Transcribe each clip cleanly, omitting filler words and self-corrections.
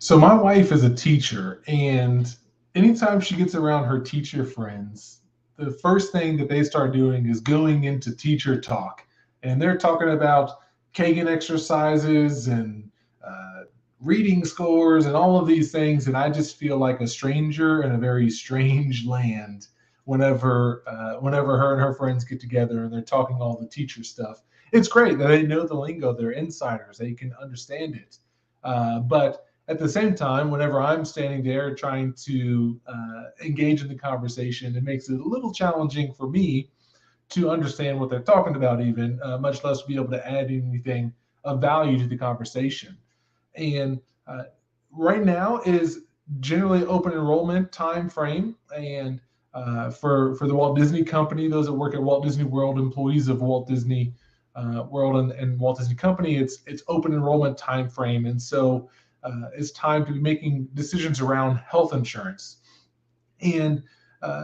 So my wife is a teacher, and anytime she gets around her teacher friends, the first thing that they start doing is going into teacher talk, and they're talking about Kagan exercises and uh, reading scores and all of these things, and I just feel like a stranger in a very strange land whenever her and her friends get together and they're talking all the teacher stuff. It's great that they know the lingo; they're insiders; they can understand it, but at the same time, whenever I'm standing there trying to engage in the conversation, it makes it a little challenging for me to understand what they're talking about, even much less be able to add anything of value to the conversation. And right now is generally open enrollment time frame, and for the Walt Disney Company, those that work at Walt Disney World, employees of Walt Disney World and Walt Disney Company, it's open enrollment time frame, and so it's time to be making decisions around health insurance. And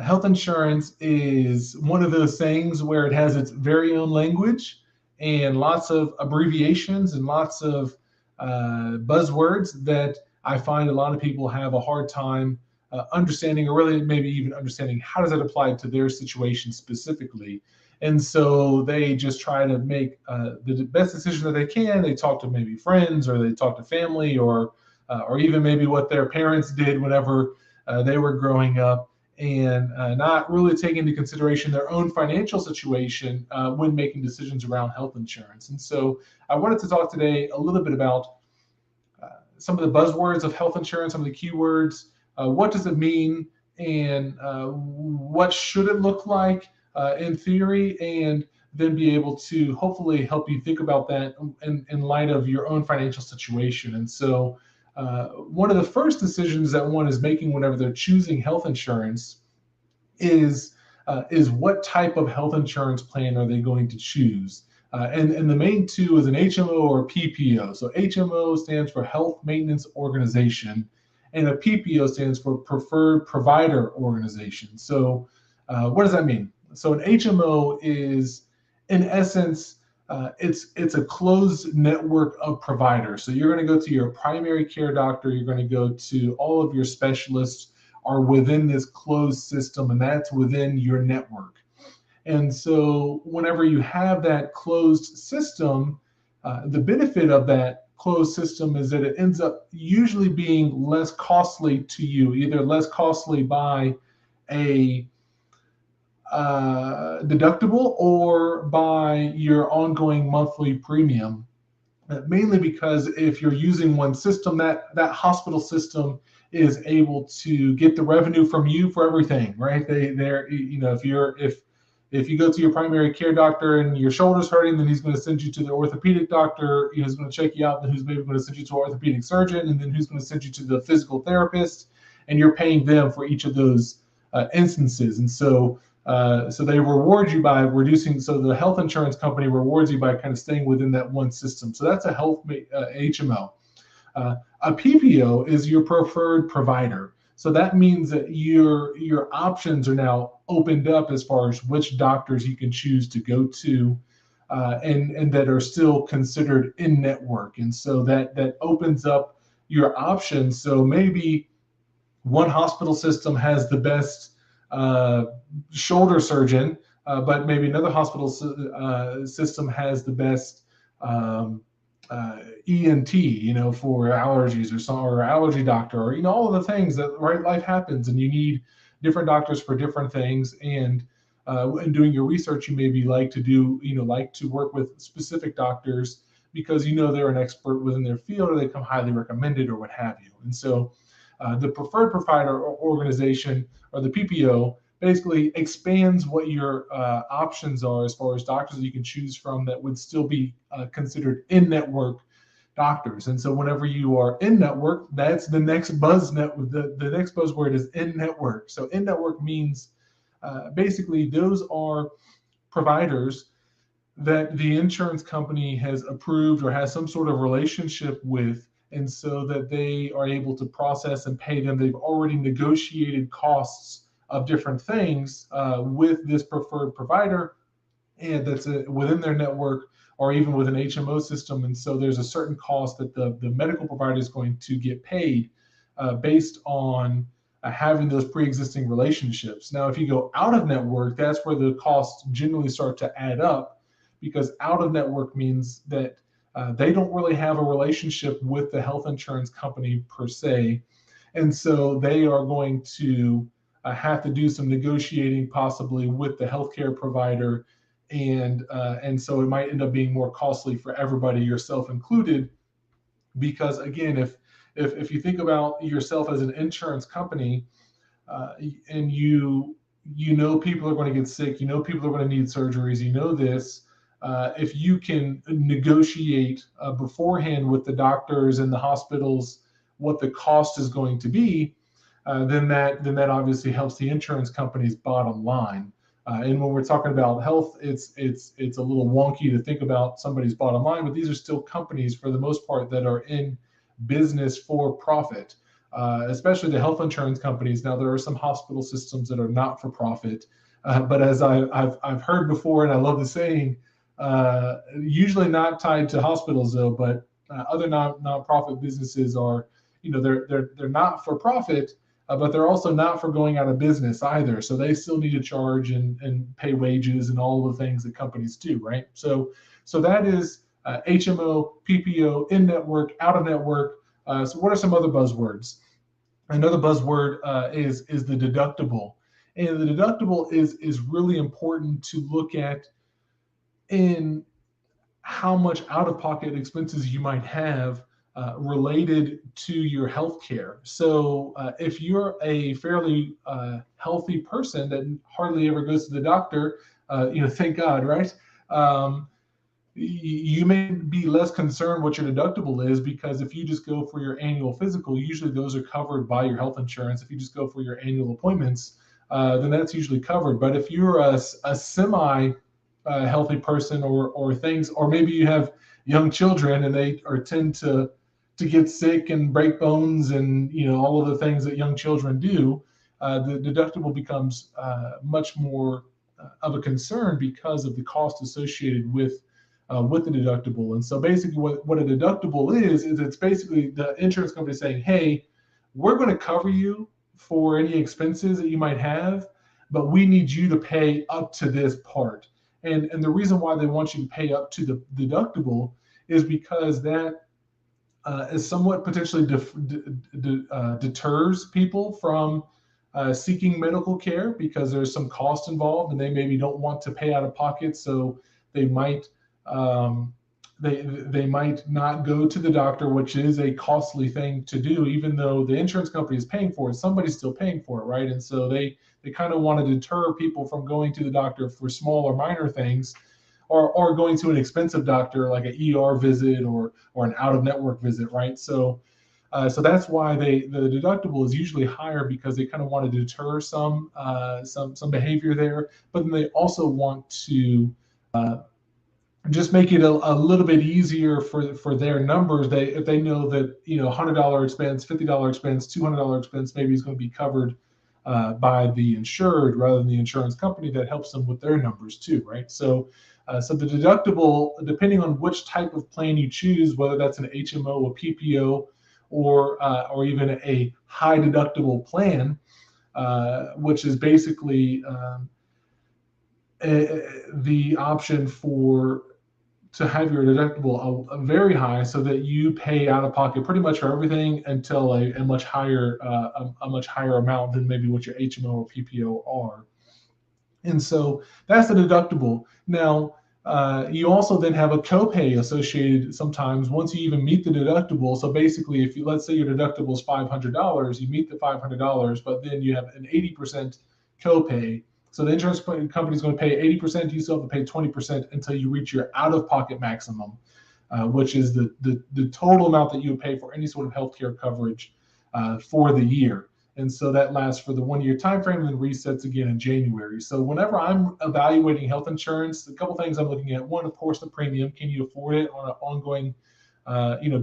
health insurance is one of those things where it has its very own language and lots of abbreviations and lots of buzzwords that I find a lot of people have a hard time understanding, or really maybe even understanding how does that apply to their situation specifically. And so they just try to make the best decision that they can. They talk to maybe friends, or they talk to family, or even maybe what their parents did whenever they were growing up, and not really taking into consideration their own financial situation when making decisions around health insurance. And so I wanted to talk today a little bit about some of the buzzwords of health insurance, some of the keywords. What does it mean, and what should it look like in theory, and then be able to hopefully help you think about that in light of your own financial situation. And so, one of the first decisions that one is making whenever they're choosing health insurance is what type of health insurance plan are they going to choose? And the main two is an HMO or a PPO. So HMO stands for Health Maintenance Organization, and a PPO stands for Preferred Provider Organization. So what does that mean? So an HMO is, in essence, it's a closed network of providers. So you're going to go to your primary care doctor, you're going to go to all of your specialists are within this closed system, and that's within your network. And so whenever you have that closed system, the benefit of that closed system is that it ends up usually being less costly to you, either less costly by a deductible or by your ongoing monthly premium. Mainly because if you're using one system, that hospital system is able to get the revenue from you for everything, right? They're, if you go to your primary care doctor and your shoulder's hurting, then he's going to send you to the orthopedic doctor. He's going to check you out, and who's maybe going to send you to an orthopedic surgeon, and then who's going to send you to the physical therapist, and you're paying them for each of those instances. And so they reward you by reducing. So the health insurance company rewards you by kind of staying within that one system. So that's a health HMO. A PPO is your preferred provider. So that means that your options are now opened up as far as which doctors you can choose to go to, and that are still considered in network. And so that opens up your options. So maybe one hospital system has the best shoulder surgeon, but maybe another hospital system has the best ENT, for allergies, or allergy doctor, or all of the things that, right, life happens, and you need different doctors for different things. And in doing your research, you maybe like to work with specific doctors because they're an expert within their field, or they come highly recommended, or what have you. And so the preferred provider organization, or the PPO, basically expands what your options are as far as doctors that you can choose from that would still be considered in-network doctors. And so whenever you are in-network, that's the next the next buzzword is in-network. So in-network means basically those are providers that the insurance company has approved or has some sort of relationship with, and so that they are able to process and pay them. They've already negotiated costs of different things with this preferred provider, and that's within their network, or even with an HMO system. And so there's a certain cost that the medical provider is going to get paid based on having those pre-existing relationships. Now, if you go out of network, that's where the costs generally start to add up, because out of network means that they don't really have a relationship with the health insurance company per se. And so they are going to have to do some negotiating possibly with the healthcare provider. And so it might end up being more costly for everybody, yourself included, because again, if you think about yourself as an insurance company, and you know people are going to get sick, you know people are going to need surgeries, you know this. If you can negotiate beforehand with the doctors and the hospitals what the cost is going to be, then that obviously helps the insurance company's bottom line. And when we're talking about health, it's a little wonky to think about somebody's bottom line, but these are still companies for the most part that are in business for profit, especially the health insurance companies. Now, there are some hospital systems that are not for profit, but as I've heard before, and I love the saying, usually not tied to hospitals though, but other non-profit businesses are, they're not for profit, but they're also not for going out of business either. So they still need to charge and pay wages and all of the things that companies do, right? So that is HMO, PPO, in-network, out-of-network. So what are some other buzzwords? Another buzzword is the deductible. And the deductible is really important to look at in how much out-of-pocket expenses you might have related to your health care. So if you're a fairly healthy person that hardly ever goes to the doctor, thank God, right? You may be less concerned what your deductible is, because if you just go for your annual physical, usually those are covered by your health insurance. If you just go for your annual appointments, then that's usually covered. But if you're a semi healthy person, or things, or maybe you have young children and they tend to get sick and break bones and all of the things that young children do, the deductible becomes much more of a concern because of the cost associated with the deductible. And so basically what a deductible is it's basically the insurance company saying, hey, we're going to cover you for any expenses that you might have, but we need you to pay up to this part. And the reason why they want you to pay up to the deductible is because that is somewhat potentially deters people from seeking medical care, because there's some cost involved and they maybe don't want to pay out of pocket. So they might they might not go to the doctor, which is a costly thing to do, even though the insurance company is paying for it. Somebody's still paying for it, right? And so they kind of want to deter people from going to the doctor for small or minor things, or going to an expensive doctor like an ER visit or an out-of-network visit, right? So that's why the deductible is usually higher, because they kind of want to deter some behavior there, but then they also want to just make it a little bit easier for their numbers. If they know that $100 expense, $50 expense, $200 expense maybe is going to be covered by the insured rather than the insurance company, that helps them with their numbers too, right? So the deductible, depending on which type of plan you choose, whether that's an HMO, a PPO, or even a high deductible plan, which is basically the option to have your deductible very high, so that you pay out of pocket pretty much for everything until a much higher amount than maybe what your HMO or PPO are. And so that's the deductible. Now, you also then have a copay associated sometimes once you even meet the deductible. So basically, if let's say your deductible is $500, you meet the $500, but then you have an 80% copay. So the insurance company is going to pay 80%. You still have to pay 20% until you reach your out-of-pocket maximum, which is the total amount that you would pay for any sort of healthcare coverage for the year. And so that lasts for the 1-year time frame and then resets again in January. So whenever I'm evaluating health insurance, a couple things I'm looking at. One, of course, the premium. Can you afford it on an ongoing?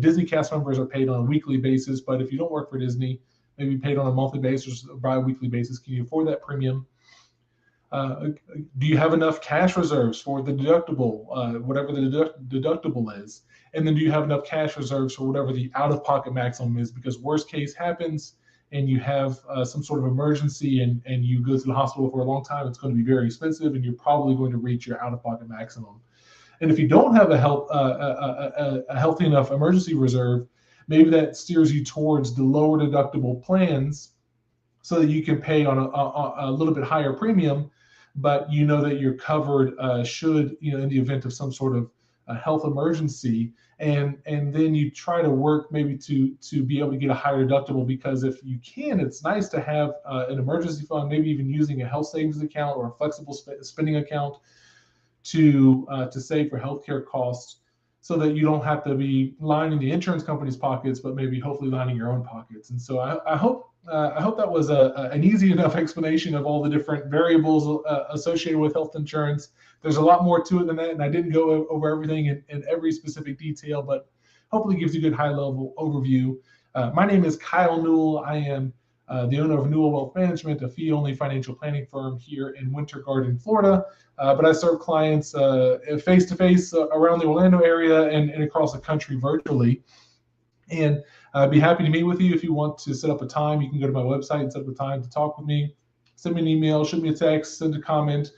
Disney cast members are paid on a weekly basis, but if you don't work for Disney, maybe paid on a monthly basis or bi-weekly basis. Can you afford that premium? Do you have enough cash reserves for the deductible, whatever the deductible is? And then do you have enough cash reserves for whatever the out-of-pocket maximum is? Because worst case happens and you have some sort of emergency and you go to the hospital for a long time, it's going to be very expensive and you're probably going to reach your out-of-pocket maximum. And if you don't have a healthy enough emergency reserve, maybe that steers you towards the lower deductible plans so that you can pay on a little bit higher premium, but you know that you're covered should, in the event of some sort of health emergency. And then you try to work maybe to be able to get a higher deductible, because if you can, it's nice to have an emergency fund, maybe even using a health savings account or a flexible spending account to save for healthcare costs, so that you don't have to be lining the insurance company's pockets, but maybe hopefully lining your own pockets. And so I hope that was an easy enough explanation of all the different variables associated with health insurance. There's a lot more to it than that, and I didn't go over everything in every specific detail, but hopefully gives you a good high-level overview. My name is Kyle Newell. I am the owner of Newell Wealth Management, a fee-only financial planning firm here in Winter Garden, Florida. But I serve clients face-to-face around the Orlando area and across the country virtually. And I'd be happy to meet with you. If you want to set up a time, you can go to my website and set up a time to talk with me. Send me an email, shoot me a text, send a comment,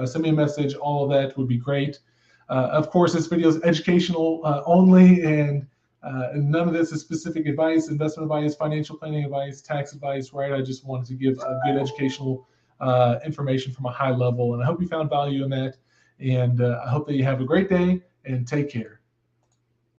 send me a message. All of that would be great. Of course, this video is educational only, and none of this is specific advice, investment advice, financial planning advice, tax advice, right? I just wanted to give a good educational information from a high level, and I hope you found value in that. And I hope that you have a great day and take care.